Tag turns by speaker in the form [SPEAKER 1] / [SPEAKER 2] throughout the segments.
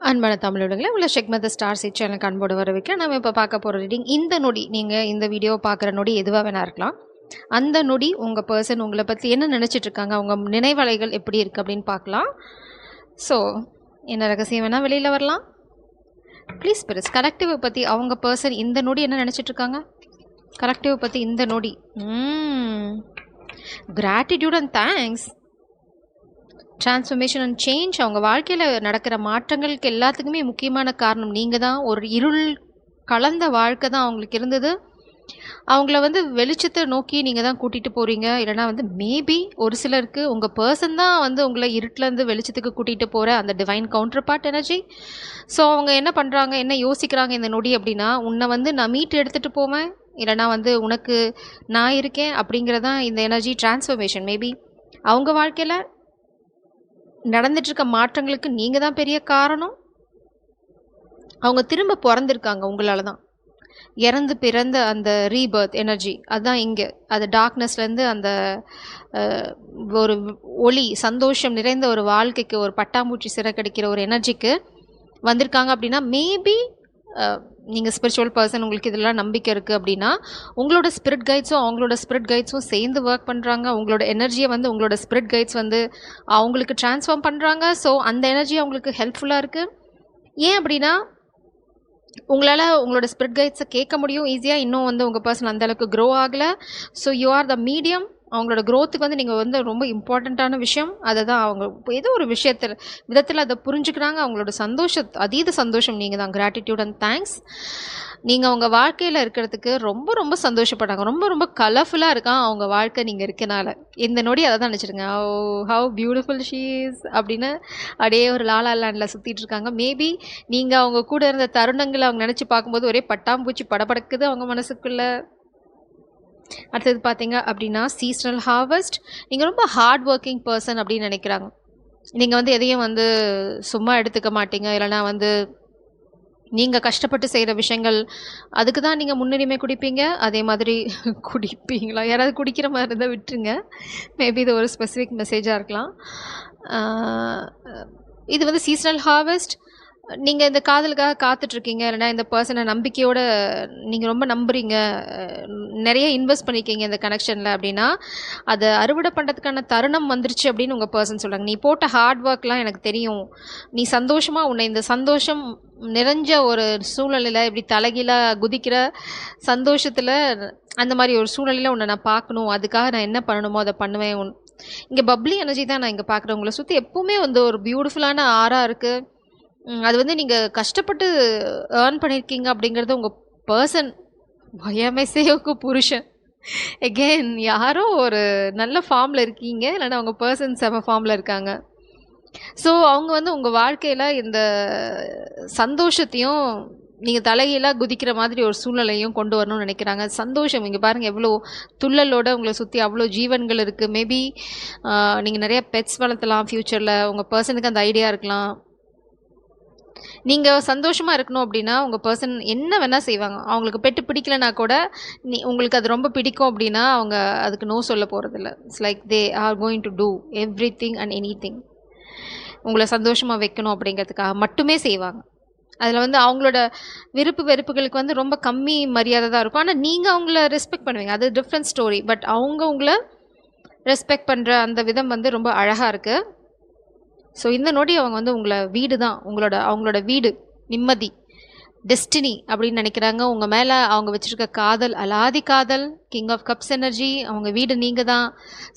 [SPEAKER 1] அன்பான தமிழுடங்களே உள்ள ஷெக்மத் star seat சேனலுக்கு அன்போடு வரவேற்க நம்ம இப்போ பார்க்க போகிற ரீடிங். இந்த நொடி நீங்கள் இந்த வீடியோவை பார்க்குற நொடி எதுவாக வேணா இருக்கலாம். அந்த நொடி உங்கள் பர்சன் உங்களை பற்றி என்ன நினச்சிட்டு இருக்காங்க, அவங்க நினைவலைகள் எப்படி இருக்குது அப்படின்னு பார்க்கலாம். ஸோ என்ன ரகசியம் வேணால் வெளியில் வரலாம். ப்ளீஸ் பெருஸ் கலெக்டிவை பற்றி அவங்க பர்சன் இந்த நொடி என்ன நினச்சிட்டு இருக்காங்க, கலெக்டிவை பற்றி இந்த நொடி. Gratitude and thanks. Transformation and change. அவங்க வாழ்க்கையில் நடக்கிற மாற்றங்களுக்கு எல்லாத்துக்குமே முக்கியமான காரணம் நீங்கள் தான். ஒரு இருள் கலந்த வாழ்க்கை தான் அவங்களுக்கு இருந்தது. அவங்கள வெளிச்சத்தை நோக்கி நீங்கள் தான் கூட்டிகிட்டு போகிறீங்க. இல்லைனா மேபி ஒரு சிலருக்கு உங்கள் பர்சன் தான் உங்களை இருட்டிலேருந்து வெளிச்சத்துக்கு கூட்டிகிட்டு போகிற அந்த divine counterpart energy. So அவங்க என்ன பண்ணுறாங்க, என்ன யோசிக்கிறாங்க இந்த நொடி அப்படின்னா, உன்னை நான் மீட்டு எடுத்துகிட்டு போவேன், இல்லைனா உனக்கு நான் இருக்கேன் அப்படிங்கிறதான் இந்த எனர்ஜி டிரான்ஸ்ஃபர்மேஷன். மேபி அவங்க வாழ்க்கையில் நடந்துட்டுருக்க மாற்றங்களுக்கு நீங்கள் தான் பெரிய காரணம். அவங்க திரும்ப பிறந்திருக்காங்க உங்களால் தான். இறந்து பிறந்த அந்த ரீபர்த் எனர்ஜி அதுதான் இங்கே. அது டார்க்னஸ்லேருந்து அந்த ஒரு ஒளி சந்தோஷம் நிறைந்த ஒரு வாழ்க்கைக்கு, ஒரு பட்டாம்பூச்சி சிறை கிடைக்கிற ஒரு எனர்ஜிக்கு வந்திருக்காங்க. அப்படின்னா மேபி நீங்கள் ஸ்பிரிச்சுவல் பர்சன், உங்களுக்கு இதெல்லாம் நம்பிக்கை இருக்குது அப்படின்னா, உங்களோட ஸ்பிரிட் கைட்ஸும் அவங்களோட ஸ்பிரிட் கைட்ஸும் சேர்ந்து ஒர்க் பண்ணுறாங்க. உங்களோட எனர்ஜியை உங்களோட ஸ்பிரிட் கைட்ஸ் அவங்களுக்கு ட்ரான்ஸ்ஃபார்ம் பண்ணுறாங்க. ஸோ அந்த எனர்ஜி அவங்களுக்கு ஹெல்ப்ஃபுல்லாக இருக்குது. ஏன் அப்படின்னா, உங்களால் உங்களோட ஸ்பிரிட் கைட்ஸை கேட்க முடியும் ஈஸியாக. இன்னும் உங்கள் பர்சன் அந்தளவுக்கு க்ரோ ஆகலை. So you are the medium. அவங்களோட க்ரோத்துக்கு நீங்கள் ரொம்ப இம்பார்ட்டண்ட்டான விஷயம். அதை தான் அவங்க ஏதோ ஒரு விதத்தில் அதை புரிஞ்சுக்கிறாங்க. அவங்களோட அதீத சந்தோஷம் நீங்கள் தான். Gratitude and thanks. நீங்கள் அவங்க வாழ்க்கையில் இருக்கிறதுக்கு ரொம்ப ரொம்ப சந்தோஷப்பட்டாங்க. ரொம்ப ரொம்ப கலர்ஃபுல்லாக இருக்கான் அவங்க வாழ்க்கை நீங்கள் இருக்கனால. இந்த நொடி அதை தான் நினச்சிருங்க. ஹவ் பியூட்டிஃபுல் ஷீ இஸ் அப்படின்னு அப்படியே ஒரு லாலா லேண்டில் சுற்றிட்டு இருக்காங்க. மேபி நீங்கள் அவங்க கூட இருந்த தருணங்களை அவங்க நினச்சி பார்க்கும்போது ஒரே பட்டாம்பூச்சி படபடக்குது அவங்க மனசுக்குள்ளே. அடுத்தது பார்த்தீங்க அப்படின்னா, சீசனல் ஹார்வெஸ்ட். நீங்கள் ரொம்ப ஹார்ட் ஒர்க்கிங் பர்சன் அப்படின்னு நினைக்கிறாங்க. நீங்கள் எதையும் சும்மா எடுத்துக்க மாட்டீங்க. இல்லைனா நீங்கள் கஷ்டப்பட்டு செய்கிற விஷயங்கள் அதுக்கு தான் நீங்கள் முன்னுரிமை குடிப்பீங்க. அதே மாதிரி குடிப்பீங்களா, யாராவது குடிக்கிற மாதிரி இருந்தால் விட்டுருங்க. மேபி இது ஒரு ஸ்பெசிஃபிக் மெசேஜாக இருக்கலாம். இது சீசனல் ஹார்வெஸ்ட். நீங்கள் இந்த காதலுக்காக காத்துட்ருக்கீங்க, இல்லைனா இந்த பர்சனை நம்பிக்கையோடு நீங்கள் ரொம்ப நம்புறீங்க, நிறைய இன்வெஸ்ட் பண்ணியிருக்கீங்க இந்த கனெக்ஷனில் அப்படின்னா, அதை அறுவடை பண்ணுறதுக்கான தருணம் வந்துருச்சு அப்படின்னு உங்கள் பர்சன் சொல்கிறாங்க. நீ போட்ட ஹார்ட் ஒர்க்லாம் எனக்கு தெரியும், நீ சந்தோஷமாக உன்னை இந்த சந்தோஷம் நிறைஞ்ச ஒரு சூழ்நிலையில் இப்படி தலைகீழாக குதிக்கிற சந்தோஷத்தில் அந்த மாதிரி ஒரு சூழ்நிலையில் உன்னை நான் பார்க்கணும், அதுக்காக நான் என்ன பண்ணணுமோ அதை பண்ணுவேன். இங்கே பப்ளி எனர்ஜி தான் நான் இங்கே பார்க்குறேன். உங்களை சுற்றி எப்போவுமே ஒரு பியூட்டிஃபுல்லான ஆறாக இருக்குது. அது நீங்கள் கஷ்டப்பட்டு ஏர்ன் பண்ணியிருக்கீங்க அப்படிங்கிறது உங்கள் பர்சன் வயமேசேவுக்கு புருஷன். எகெயின் யாரோ ஒரு நல்ல ஃபார்மில் இருக்கீங்க, இல்லைன்னா உங்கள் பர்சன் செம ஃபார்மில் இருக்காங்க. ஸோ அவங்க உங்கள் வாழ்க்கையில் இந்த சந்தோஷத்தையும் நீங்கள் தலைகீழாக குதிக்கிற மாதிரி ஒரு சூழ்நிலையும் கொண்டு வரணும்னு நினைக்கிறாங்க. சந்தோஷம் இங்கே பாருங்கள், எவ்வளோ துள்ளலோடு உங்களை சுற்றி அவ்வளோ ஜீவன்கள் இருக்குது. மேபி நீங்கள் நிறைய பெட்ஸ் வளர்த்தலாம் ஃப்யூச்சரில். உங்கள் பர்சனுக்கு அந்த ஐடியா இருக்கலாம். நீங்கள் சந்தோஷமாக இருக்கணும் அப்படின்னா உங்கள் பர்சன் என்ன வேணால் செய்வாங்க. அவங்களுக்கு பெட்டு பிடிக்கலனா கூட உங்களுக்கு அது ரொம்ப பிடிக்கும் அப்படின்னா அவங்க அதுக்கு நோ சொல்ல போகிறதில்ல. It's like they are going to do everything and anything. உங்களை சந்தோஷமாக வைக்கணும் அப்படிங்கிறதுக்காக மட்டுமே செய்வாங்க. அதில் அவங்களோட விருப்பு வெறுப்புகளுக்கு ரொம்ப கம்மி மரியாதை தான் இருக்கும். ஆனால் நீங்கள் அவங்கள ரெஸ்பெக்ட் பண்ணுவீங்க, அது டிஃப்ரெண்ட் ஸ்டோரி. பட் அவங்க உங்களை ரெஸ்பெக்ட் பண்ணுற அந்த விதம் ரொம்ப அழகாக இருக்குது. ஸோ இந்த நொடி அவங்க உங்களை வீடு தான், அவங்களோட வீடு, நிம்மதி, டெஸ்டினி அப்படின்னு நினைக்கிறாங்க. உங்கள் மேலே அவங்க வச்சுருக்க காதல், அலாதி காதல், கிங் ஆஃப் கப்ஸ் எனர்ஜி. அவங்க வீடு நீங்கள் தான்.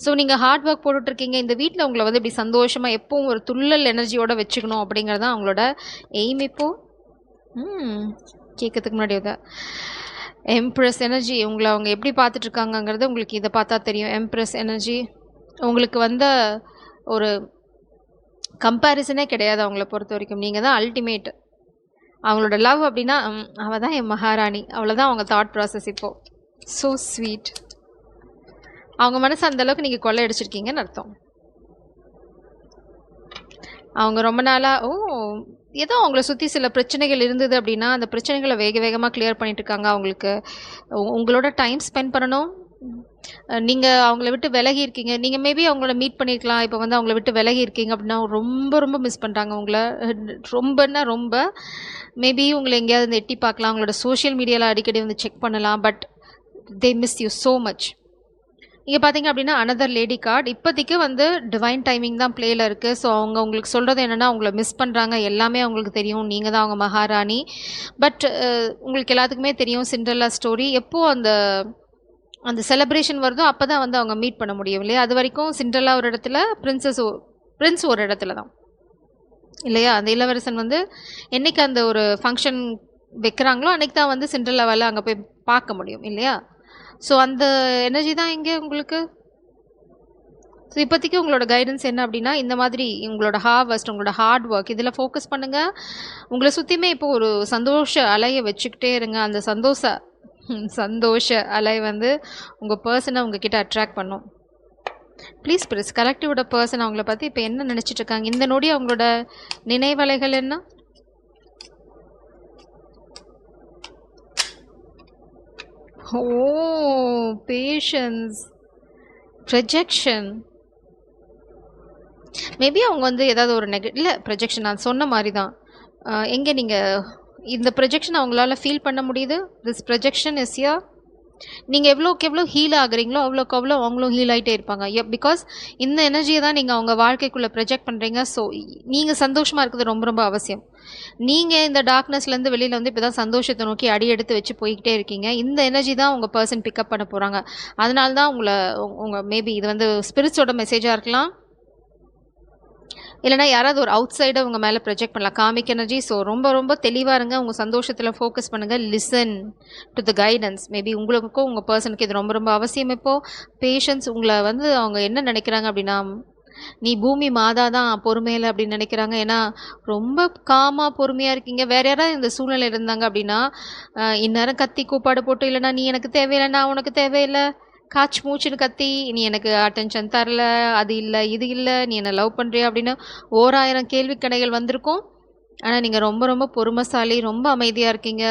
[SPEAKER 1] ஸோ நீங்கள் ஹார்ட் ஒர்க் போட்டுட்ருக்கீங்க. இந்த வீட்டில் உங்களை இப்படி சந்தோஷமாக எப்பவும் ஒரு துள்ளல் எனர்ஜியோடு வச்சுக்கணும் அப்படிங்கிறது தான் அவங்களோட எய்ம். இப்போது கேட்கறதுக்கு முன்னாடி எம்ப்ரெஸ் எனர்ஜி உங்களை அவங்க எப்படி பார்த்துட்ருக்காங்கங்கிறது உங்களுக்கு இதை பார்த்தா தெரியும். எம்ப்ரெஸ் எனர்ஜி உங்களுக்கு ஒரு கம்பேரிசனே கிடையாது அவங்கள பொறுத்த வரைக்கும். நீங்கள் தான் அல்டிமேட். அவங்களோட லவ் அப்படின்னா அவள் தான் என் மகாராணி, அவ்வளோதான் அவங்க தாட் ப்ராசஸ். இப்போது ஸோ ஸ்வீட். அவங்க மனசு அந்தளவுக்கு நீங்கள் கொள்ளை அடிச்சிருக்கீங்கன்னு அர்த்தம். அவங்க ரொம்ப நாளாக ஏதோ அவங்கள சுற்றி சில பிரச்சனைகள் இருந்தது அப்படின்னா அந்த பிரச்சனைகளை வேகமாக கிளியர் பண்ணிட்டு இருக்காங்க. அவங்களுக்கு உங்களோட டைம் ஸ்பெண்ட் பண்ணணும், நீங்க அவங்கள விட்டு விலகி இருக்கீங்க. நீங்க மேபி அவங்கள மீட் பண்ணியிருக்கலாம். இப்ப வந்து அவங்கள விட்டு விலகி இருக்கீங்க அப்படின்னா, ரொம்ப ரொம்ப மிஸ் பண்றாங்க உங்கள. ரொம்பன்னா ரொம்ப. மேபி உங்கள எங்கேயாவது வந்து எட்டி பார்க்கலாம். அவங்களோட சோஷியல் மீடியால அடிக்கடி வந்து செக் பண்ணலாம். But they miss you so much. இங்க பார்த்தீங்க அப்படின்னா, அனதர் லேடி கார்ட். இப்போதைக்கு வந்து டிவைன் டைமிங் தான் ப்ளேல இருக்கு. ஸோ அவங்க உங்களுக்கு சொல்றது என்னன்னா, உங்கள மிஸ் பண்றாங்க. எல்லாமே அவங்களுக்கு தெரியும். நீங்க தான் அவங்க மகாராணி. பட் உங்களுக்கு எல்லாத்துக்குமே தெரியும் சிண்ட்ரெல்லா ஸ்டோரி. எப்போ அந்த அந்த செலிப்ரேஷன் வருதோ அப்பதான் வந்து அவங்க மீட் பண்ண முடியும் இல்லையா? அதுவரைக்கும் சிண்ட்ரெல்லா ஒரு இடத்துல, பிரின்ஸ் ஒரு இடத்துல தான். இல்லையா? அந்த இளவரசன் வந்து என்னைக்கு அந்த ஒரு ஃபங்ஷன் வைக்கிறாங்களோ, அன்னைக்கு தான் வந்து சிண்ட்ரெல்லாவால அங்க போய் பார்க்க முடியும் இல்லையா? ஸோ அந்த எனர்ஜி தான் இங்க உங்களுக்கு. ஸோ இப்போதைக்கு உங்களோட கைடன்ஸ் என்ன அப்படின்னா, இந்த மாதிரி உங்களோட ஹார்வெஸ்ட், உங்களோட ஹார்ட் ஒர்க் இதில் ஃபோக்கஸ் பண்ணுங்க. உங்களை சுற்றியுமே இப்போ ஒரு சந்தோஷ அலையை வச்சுக்கிட்டே இருங்க. அந்த சந்தோஷ அலை வந்து உங்கள் பர்சனை உங்ககிட்ட அட்ராக்ட் பண்ணும். ப்ளீஸ் பிரிஸ் கலெக்டிவோட பர்சன் அவங்கள பற்றி இப்போ என்ன நினச்சிட்டு இருக்காங்க? இந்த நொடி அவங்களோட நினைவலைகள் என்ன? ஓ, பேஷன்ஸ், ப்ரொஜெக்ஷன். மேபி அவங்க வந்து ஏதாவது ஒரு இல்லை ப்ரொஜெக்ஷன் நான் சொன்ன மாதிரி தான். எங்கே நீங்கள் இந்த ப்ரொஜெக்ஷன் அவங்களால ஃபீல் பண்ண முடியுது? This projection is yeah. நீங்கள் எவ்வளோக்கு எவ்வளோ ஹீல் ஆகுறீங்களோ அவ்வளோக்கு அவ்வளோ அவங்களும் ஹீல் ஆகிட்டே இருப்பாங்க. பிகாஸ் இந்த எனர்ஜியை தான் நீங்கள் அவங்க வாழ்க்கைக்குள்ளே ப்ரொஜெக்ட் பண்ணுறீங்க. ஸோ நீங்கள் சந்தோஷமாக இருக்கிறது ரொம்ப ரொம்ப அவசியம். நீங்கள் இந்த டார்க்னஸ்லேருந்து வெளியில் வந்து இப்போ தான் சந்தோஷத்தை நோக்கி அடி எடுத்து வச்சு போய்கிட்டே இருக்கீங்க. இந்த எனர்ஜி தான் உங்கள் பர்சன் பிக்கப் பண்ண போகிறாங்க. அதனால தான் உங்கள் மேபி இது வந்து ஸ்பிரிட்ஸோட மெசேஜாக இருக்கலாம், இல்லைனா யாராவது ஒரு அவுட் சைடை உங்கள் மேலே ப்ரொஜெக்ட் பண்ணலாம், காமிக் எனர்ஜி. ஸோ ரொம்ப ரொம்ப தெளிவாக இருங்க. உங்கள் சந்தோஷத்தில் ஃபோக்கஸ் பண்ணுங்கள். Listen to the guidance. Maybe உங்களுக்கும் உங்கள் பர்சனுக்கு இது ரொம்ப ரொம்ப அவசியம். இப்போது பேஷன்ஸ். உங்களை வந்து அவங்க என்ன நினைக்கிறாங்க அப்படின்னா, நீ பூமி மாதா தான் பொறுமையில் அப்படின்னு நினைக்கிறாங்க. ஏன்னா ரொம்ப காமாக பொறுமையாக இருக்கீங்க. வேறு யாராவது இந்த சூழ்நிலை இருந்தாங்க அப்படின்னா, இந்நேரம் கத்தி கூப்பாடு போட்டு, இல்லைனா நீ எனக்கு தேவையில்லை, நான் உனக்கு தேவையில்லை, காய்ச்சி மூச்சுன்னு கத்தி, நீ எனக்கு அட்டென்ஷன் தரல, அது இல்லை இது இல்லை, நீ என்னை லவ் பண்ணுறியா அப்படின்னு 1000 கேள்வி கணைகள் வந்திருக்கும். ஆனால் நீங்கள் ரொம்ப ரொம்ப பொறுமைசாலி, ரொம்ப அமைதியாக இருக்கீங்க.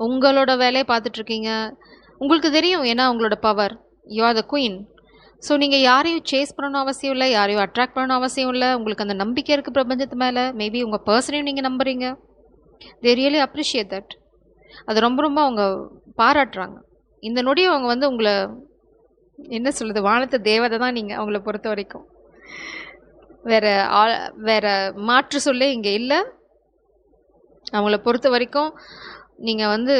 [SPEAKER 1] உங்களோட வேலையை பார்த்துட்ருக்கீங்க. உங்களுக்கு தெரியும், ஏன்னா உங்களோட power. You are the queen. So நீங்கள் யாரையும் சேஸ் பண்ணணும் அவசியம் இல்லை, யாரையும் அட்ராக்ட் பண்ணணும் அவசியம் இல்லை. உங்களுக்கு அந்த நம்பிக்கை இருக்குது பிரபஞ்சத்து மேலே. மேபி உங்கள் பர்சனையும் நீங்கள் நம்புறீங்க. They really appreciate that. அது ரொம்ப ரொம்ப அவங்க பாராட்டுறாங்க. இந்த நொடி அவங்க வந்து உங்களை என்ன சொல்லுது, வானத்து தேவதை தான் நீங்கள் அவங்கள பொறுத்த வரைக்கும். வேற மாற்று சொல்லே இங்கே இல்லை. அவங்கள பொறுத்த வரைக்கும் நீங்கள் வந்து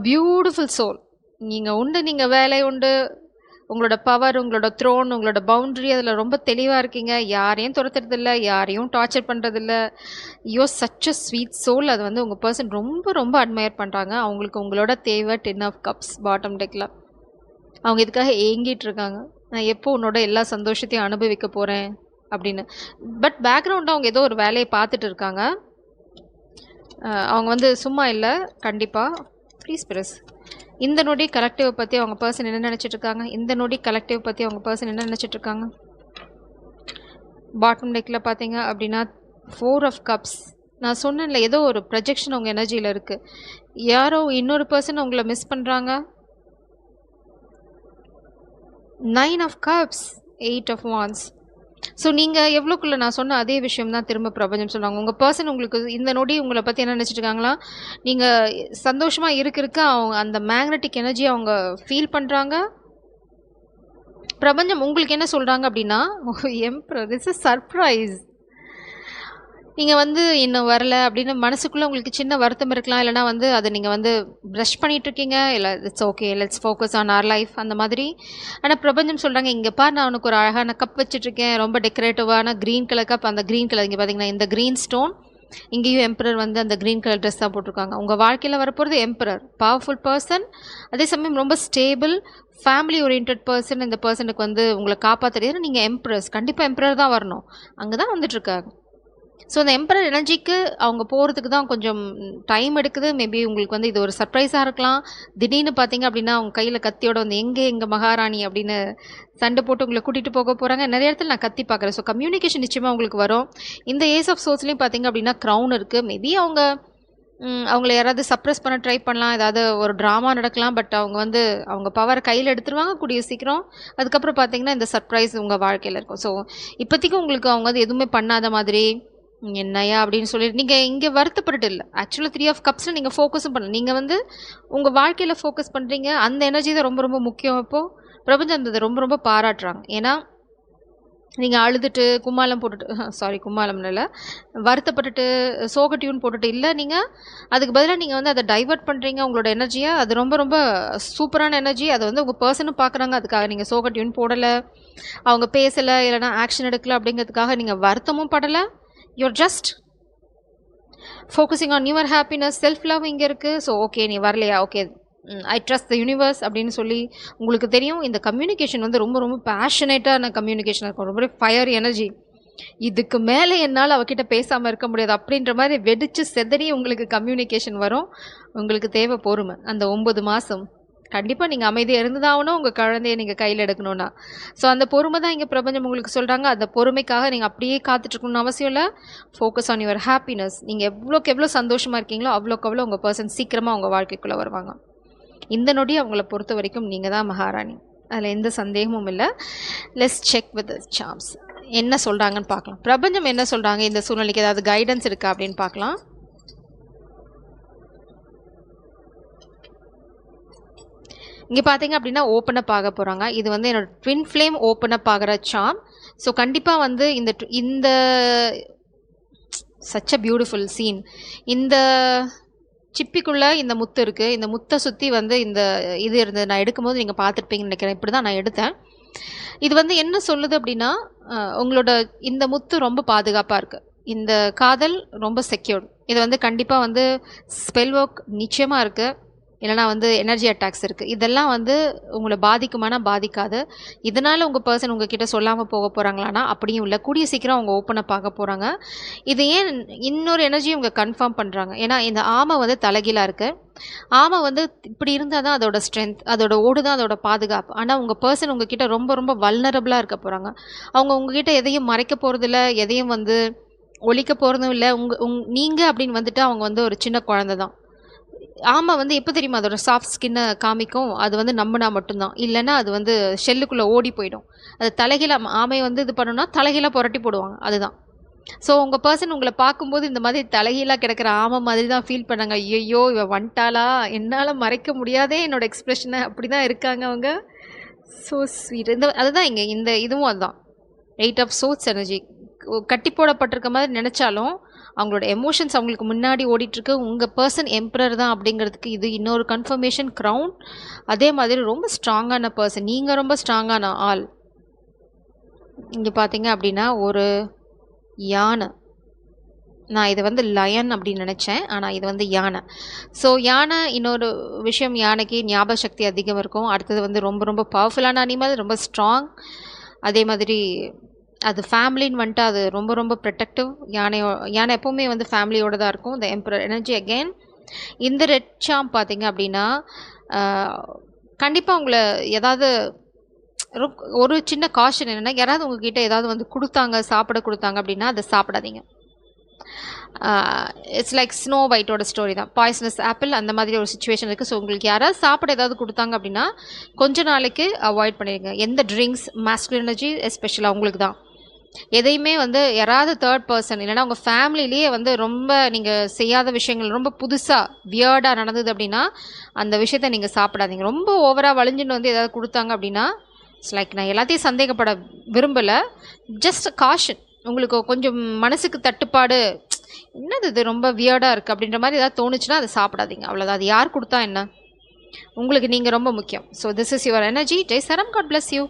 [SPEAKER 1] பியூட்டிஃபுல் சோல். நீங்கள் உண்டு, நீங்கள் வேலை உண்டு, உங்களோட பவர், உங்களோட த்ரோன், உங்களோட பவுண்ட்ரி, அதில் ரொம்ப தெளிவாக இருக்கீங்க. யாரையும் துரத்துறதில்ல, யாரையும் டார்ச்சர் பண்ணுறதில்ல. யோ சச் அ ஸ்வீட் சோல். அது வந்து உங்கள் பர்சன் ரொம்ப ரொம்ப அட்மையர் பண்ணுறாங்க. அவங்களுக்கு உங்களோட தேவை 10 ஆஃப் கப்ஸ் பாட்டம் டெக்கில். அவங்க இதுக்காக ஏங்கிட்டு இருக்காங்க, நான் எப்போ உன்னோட எல்லா சந்தோஷத்தையும் அனுபவிக்க போகிறேன் அப்படின்னு. பட் பேக்ரவுண்டில் அவங்க ஏதோ ஒரு வேலையை பார்த்துட்டு இருக்காங்க. அவங்க வந்து சும்மா இல்லை கண்டிப்பாக. Please press. இந்த நொடி கலெக்டிவ் பற்றி அவங்க பர்சன் என்ன நினச்சிட்ருக்காங்க? இந்த நொடி கலெக்டிவ் பற்றி அவங்க பர்சன் என்ன நினச்சிட்ருக்காங்க? பாட்டம் டெக்கில் பார்த்தீங்க அப்படின்னா 4 ஆஃப் கப்ஸ். நான் சொன்னேன்ல, ஏதோ ஒரு ப்ரொஜெக்ஷன் அவங்க எனர்ஜியில் இருக்குது. யாரோ இன்னொரு பர்சன் உங்களை மிஸ் பண்ணுறாங்க. 9 of cups, 8 of wands. So நீங்கள் எவ்வளோக்குள்ளே நான் சொன்ன அதே விஷயம் தான் திரும்ப பிரபஞ்சம் சொல்லுவாங்க. உங்கள் பர்சன் உங்களுக்கு இந்த நொடி உங்களை பற்றி என்ன நினச்சிட்ருக்காங்களா, நீங்கள் சந்தோஷமாக இருக்க அவங்க அந்த மேக்னெட்டிக் எனர்ஜி அவங்க ஃபீல் பண்ணுறாங்க. பிரபஞ்சம் உங்களுக்கு என்ன சொல்கிறாங்க அப்படின்னா, எம்பரர், திஸ் இஸ் சர்ப்ரைஸ். நீங்கள் வந்து இன்னும் வரல அப்படின்னு மனசுக்குள்ளே உங்களுக்கு சின்ன வருத்தம் இருக்கலாம். இல்லைனா வந்து அதை நீங்கள் வந்து ப்ரஷ் பண்ணிகிட்ருக்கீங்க. இல்லை it's okay, let's focus on R life அந்த மாதிரி. ஆனால் பிரபஞ்சம் சொல்கிறாங்க, இங்கே பார், நான் உனக்கு ஒரு அழகான கப் வச்சுட்ருக்கேன், ரொம்ப டெக்கரேட்டிவான க்ரீன் கலர் கப். அந்த க்ரீன் கலர் இங்கே பார்த்தீங்கன்னா இந்த க்ரீன் ஸ்டோன். இங்கேயும் எம்பரர் வந்து அந்த க்ரீன் கலர் ட்ரெஸ் தான் போட்டிருக்காங்க. உங்கள் வாழ்க்கையில் வரப்போகிறது எம்பரர், பவர்ஃபுல் பர்சன். அதே சமயம் ரொம்ப ஸ்டேபிள், ஃபேமிலி ஓரியன்ட் பர்சன். இந்த பர்சனுக்கு வந்து உங்களை காப்பாற்றுறது நீங்கள் எம்பரர்ஸ். கண்டிப்பாக எம்பரர் தான் வரணும். அங்கே தான் வந்துட்டுருக்காங்க. ஸோ அந்த எம்பரர் எனர்ஜிக்கு அவங்க போகிறதுக்கு தான் கொஞ்சம் டைம் எடுக்குது. மேபி உங்களுக்கு வந்து இது ஒரு சர்ப்ரைஸாக இருக்கலாம். திடீர்னு பார்த்தீங்க அப்படின்னா அவங்க கையில் கத்தியோட வந்து எங்கள் மகாராணி அப்படின்னு சண்டை போட்டு உங்களை கூட்டிகிட்டு போக போகிறாங்க. நிறைய இடத்துல நான் கத்தி பார்க்குறேன். ஸோ கம்யூனிகேஷன் நிச்சயமாக உங்களுக்கு வரும். இந்த ஏஸ் ஆஃப் சோர்ஸ்லேயும் பார்த்தீங்க அப்படின்னா க்ரௌன் இருக்குது. மேபி அவங்க அவங்கள யாராவது சப்ரஸ் பண்ண ட்ரை பண்ணலாம். ஏதாவது ஒரு ட்ராமா நடக்கலாம். பட் அவங்க வந்து அவங்க பவர கையில எடுத்துருவாங்க கூடிய சீக்கிரம். அதுக்கப்புறம் பார்த்தீங்கன்னா, இந்த சர்ப்ரைஸ் உங்க வாழ்க்கையில இருக்கும். ஸோ, இப்போதைக்கு உங்களுக்கு அவங்க வந்து எதுவுமே பண்ணாத மாதிரி, "என்னய்யா?" அப்படின்னு சொல்லிட்டு நீங்க இங்க வருத்தப்பட்டுட்டு இல்ல. ஆக்சுவலா 3 ஆஃப் கப்ஸ்ல நீங்க ஃபோக்கஸும் பண்ணல. நீங்க வந்து உங்க வாழ்க்கையில ஃபோக்கஸ் பண்றீங்க. அந்த எனர்ஜி தான் ரொம்ப ரொம்ப முக்கியம் இப்போ. பிரபஞ்சம் இத ரொம்ப ரொம்ப பாராட்டுறாங்க. ஏன்னா நீங்க அழுதுட்டு, கும்மாளம் போட்டுட்டு சாரி கும்மாளம்னு இல்ல. வருத்தப்பட்டுட்டு, சோக டியூன் போட்டுட்டு இல்ல நீங்க. அதுக்கு பதிலா நீங்க வந்து அத டைவர்ட் பண்றீங்க உங்களோட எனர்ஜிய. அது ரொம்ப ரொம்ப சூப்பரான எனர்ஜி. அத வந்து உங்க பெர்சனும் பார்க்குறாங்க. அதுக்காக நீங்க சோக டியூன் போடல. அவங்க பேசல, இல்லன்னா ஆக்ஷன் எடுக்கல அப்படிங்கிறதுக்காக நீங்க வருத்தமும் படல. You're just focusing on your happiness, self love இங்க இருக்கு. ஸோ ஓகே நீ வரலையா? Okay I trust the universe அப்படின்னு சொல்லி உங்களுக்கு தெரியும். இந்த கம்யூனிகேஷன் வந்து ரொம்ப ரொம்ப பேஷனேட்டான கம்யூனிகேஷனாக இருக்கும். ரொம்ப ஃபயர் எனர்ஜி. இதுக்கு மேலே என்னால் அவகிட்ட பேசாமல் இருக்க முடியாது அப்படின்ற மாதிரி வெடிச்சு செதறி உங்களுக்கு கம்யூனிகேஷன் வரும். உங்களுக்கு தேவை பொறுமை. அந்த 9 மாதம் கண்டிப்பாக நீங்கள் அமைதியாக இருந்துதாகணும் உங்கள் குழந்தைய நீங்கள் கையில் எடுக்கணும்னா. ஸோ அந்த பொறுமை தான் இங்கே பிரபஞ்சம் உங்களுக்கு சொல்கிறாங்க. அந்த பொறுமைக்காக நீங்கள் அப்படியே காத்துட்ருக்கணும்னு அவசியம் இல்லை. Focus on your happiness. நீங்கள் எவ்வளோக்கு எவ்வளோ சந்தோஷமாக இருக்கீங்களோ அவ்வளோக்கு அவ்வளோ உங்கள் பர்சன் சீக்கிரமாக உங்கள் வாழ்க்கைக்குள்ளே வருவாங்க. இந்த நொடி அவங்கள பொறுத்த வரைக்கும் நீங்கள் தான் மகாராணி. அதில் எந்த சந்தேகமும் இல்லை. Let's check with charms. என்ன சொல்கிறாங்கன்னு பார்க்கலாம். பிரபஞ்சம் என்ன சொல்கிறாங்க, இந்த சூழ்நிலைக்கு ஏதாவது கைடன்ஸ் இருக்கா அப்படின்னு பார்க்கலாம். இங்கே பார்த்தீங்க அப்படின்னா ஓப்பன் அப் ஆக போகிறாங்க. இது வந்து என்னோட ட்வின் ஃப்ளேம் ஓப்பன் அப் ஆகிற சார்ம். ஸோ கண்டிப்பாக வந்து இந்த சச் அ பியூட்டிஃபுல் சீன். இந்த சிப்பிக்குள்ளே இந்த முத்து இருக்குது. இந்த முத்தை சுற்றி வந்து இந்த இது இருந்தது. நான் எடுக்கும்போது நீங்கள் பார்த்துருப்பீங்கன்னு நினைக்கிறேன். இப்படி தான் நான் எடுத்தேன். இது வந்து என்ன சொல்லுது அப்படின்னா, உங்களோட இந்த முத்து ரொம்ப பாதுகாப்பாக இருக்குது. இந்த காதல் ரொம்ப செக்யூர்டு. இது வந்து கண்டிப்பாக வந்து ஸ்பெல் ஒர்க் நிச்சயமாக இருக்குது. இல்லைனா வந்து எனர்ஜி அட்டாக்ஸ் இருக்குது. இதெல்லாம் வந்து உங்களை பாதிக்குமானா பாதிக்காது. இதனால் உங்கள் பர்சன் உங்ககிட்ட சொல்லாமல் போக போகிறாங்களான்னா அப்படியும் இல்லை. கூடிய சீக்கிரம் அவங்க ஓப்பன் அப் ஆக போகிறாங்க. இது ஏன் இன்னொரு எனர்ஜி இவங்க கன்ஃபார்ம் பண்ணுறாங்க. ஏன்னா இந்த ஆமை வந்து தலைகீழாக இருக்குது. ஆமை வந்து இப்படி இருந்தால் தான் அதோட ஸ்ட்ரென்த், அதோட ஓடு தான் அதோட பாதுகாப்பு. ஆனால் உங்கள் பர்சன் உங்ககிட்ட ரொம்ப ரொம்ப வல்னரபிளாக இருக்க போகிறாங்க. அவங்க உங்ககிட்ட எதையும் மறைக்க போகிறதில்ல, எதையும் வந்து ஒழிக்க போகிறதும் இல்லை. நீங்கள் அப்படின்னு வந்துட்டு அவங்க வந்து ஒரு சின்ன குழந்தை தான். ஆமா வந்து எப்போ தெரியுமா அதோட சாஃப்ட் ஸ்கின்னை காமிக்கும்? அது வந்து நம்பினா மட்டும்தான். இல்லைன்னா அது வந்து ஷெல்லுக்குள்ளே ஓடி போயிடும். அது தலைகீழாக ஆமை வந்து இது பண்ணுன்னா தலைகீழாக புரட்டி போடுவாங்க. அதுதான். ஸோ உங்கள் பர்சன் உங்களை பார்க்கும்போது இந்த மாதிரி தலைகீழாக கிடக்கிற ஆமை மாதிரி தான் ஃபீல் பண்ணாங்க. ஐயோ இவ வந்துட்டாளா, என்னால் மறைக்க முடியாதே என்னோட எக்ஸ்ப்ரெஷனை, அப்படி தான் இருக்காங்க அவங்க. So sweet. அதுதான் இங்கே இந்த இதுவும் அதுதான். 8 ஆஃப் சோட்ஸ் எனர்ஜி கட்டி போடப்பட்டிருக்க மாதிரி நினச்சாலும் அவங்களோட எமோஷன்ஸ் அவங்களுக்கு முன்னாடி ஓடிட்டுருக்கு. உங்கள் பர்சன் எம்பரர் தான் அப்படிங்கிறதுக்கு இது இன்னொரு கன்ஃபர்மேஷன். க்ரௌன் அதே மாதிரி ரொம்ப ஸ்ட்ராங்கான பர்சன். நீங்கள் ரொம்ப ஸ்ட்ராங்கான ஆள். இங்கே பார்த்தீங்க அப்படின்னா ஒரு யானை. நான் இது வந்து லயன் அப்படின்னு நினச்சேன். ஆனால் இது வந்து யானை. ஸோ யானை இன்னொரு விஷயம், யானைக்கு ஞாபக சக்தி அதிகம் இருக்கும். அடுத்தது வந்து ரொம்ப ரொம்ப பவர்ஃபுல்லான அனிமல், ரொம்ப ஸ்ட்ராங். அதே மாதிரி அது ஃபேமிலின்னு வந்துட்டு அது ரொம்ப ரொம்ப ப்ரொடெக்டிவ். யானை எப்போவுமே வந்து ஃபேமிலியோட தான் இருக்கும். த எம்பரர் எனர்ஜி அகெயின். இந்த ரெட் சாம் பார்த்தீங்க அப்படின்னா கண்டிப்பாக உங்களை ஏதாவது ஒரு சின்ன காஷன் என்னென்னா, யாராவது உங்ககிட்ட ஏதாவது வந்து கொடுத்தாங்க, சாப்பிட கொடுத்தாங்க அப்படின்னா அதை சாப்பிடாதீங்க. இட்ஸ் லைக் ஸ்னோ ஒயிட்டோட ஸ்டோரி தான். பாய்சனஸ் ஆப்பிள் அந்த மாதிரி ஒரு சுச்சுவேஷன் இருக்குது. ஸோ உங்களுக்கு யாராவது சாப்பிட ஏதாவது கொடுத்தாங்க அப்படின்னா கொஞ்ச நாளைக்கு அவாய்ட் பண்ணிடுங்க. எந்த ட்ரிங்க்ஸ், மாஸ்குலின் எனர்ஜி எஸ்பெஷலாக உங்களுக்கு தான். எதையுமே வந்து யாராவது தேர்ட் பர்சன் இல்லைனா உங்கள் ஃபேமிலிலேயே வந்து ரொம்ப நீங்கள் செய்யாத விஷயங்கள் ரொம்ப புதுசாக வியர்டாக நடந்தது அப்படின்னா அந்த விஷயத்த நீங்கள் சாப்பிடாதீங்க. ரொம்ப ஓவராக வலிஞ்சுன்னு வந்து ஏதாவது கொடுத்தாங்க அப்படின்னா இட்ஸ் லைக், நான் எல்லாத்தையும் சந்தேகப்பட விரும்பலை, ஜஸ்ட் காஷன். உங்களுக்கு கொஞ்சம் மனசுக்கு தட்டுப்பாடு, என்னது இது ரொம்ப வியர்டாக இருக்குது அப்படின்ற மாதிரி ஏதாவது தோணுச்சுன்னா அதை சாப்பிடாதீங்க. அவ்வளோதான். அது யார் கொடுத்தா என்ன, உங்களுக்கு நீங்கள் ரொம்ப முக்கியம். So this is your energy. Jai Charam. God bless you.